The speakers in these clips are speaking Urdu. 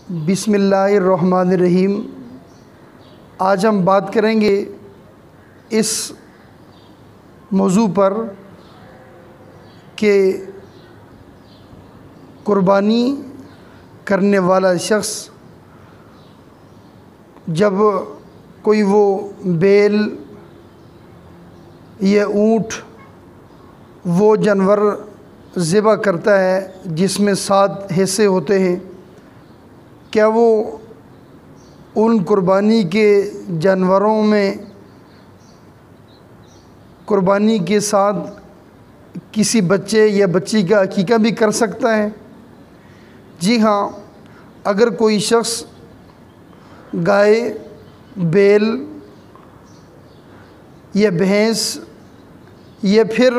بسم اللہ الرحمن الرحیم۔ آج ہم بات کریں گے اس موضوع پر کہ قربانی کرنے والا شخص جب کوئی وہ بیل یا اونٹ وہ جانور ذبح کرتا ہے جس میں 7 حصے ہوتے ہیں، کیا وہ ان قربانی کے جانوروں میں قربانی کے ساتھ کسی بچے یا بچی کا عقیقہ بھی کر سکتا ہے؟ جی ہاں، اگر کوئی شخص گائے، بیل یا بھینس یا پھر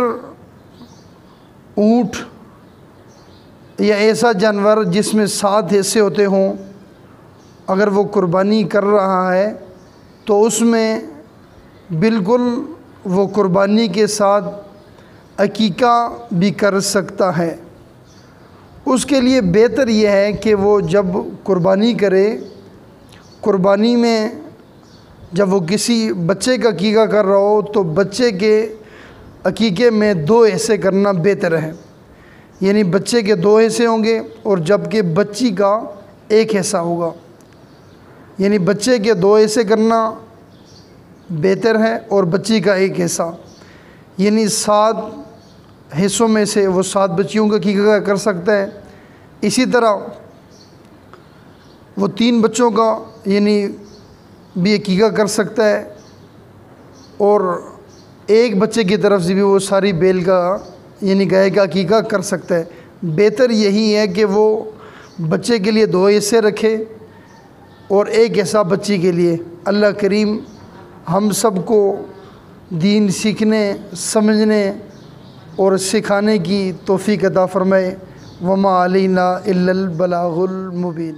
اونٹ یا ایسا جانور جس میں 7 حصے ہوتے ہوں، اگر وہ قربانی کر رہا ہے تو اس میں بالکل وہ قربانی کے ساتھ عقیقہ بھی کر سکتا ہے۔ اس کے لیے بہتر یہ ہے کہ وہ جب قربانی کرے، قربانی میں جب وہ کسی بچے کا عقیقہ کر رہا ہو تو بچے کے عقیقے میں 2 حصے کرنا بہتر ہے، یعنی بچے کے 2 حصے ہوں گے اور جبکہ بچی کا 1 حصہ ہوگا، یعنی بچے کے 2 حصے کرنا بہتر ہے اور بچی کا 1 حصہ، یعنی 7 حصوں میں سے وہ 7 بچیوں کا عقیقہ کر سکتا ہے۔ اسی طرح وہ 3 بچوں کا یعنی بھی عقیقہ کر سکتا ہے اور 1 بچے کی طرف سے بھی وہ ساری بیل کا یعنی گائے کا عقیقہ کر سکتا ہے۔ بہتر یہی ہے کہ وہ بچے کے لیے 2 حصے رکھے اور 1 حصہ بچی کے لیے۔ اللہ کریم ہم سب کو دین سیکھنے، سمجھنے اور سکھانے کی توفیق عطا فرمائے۔ وما علینا الا البلاغ المبین۔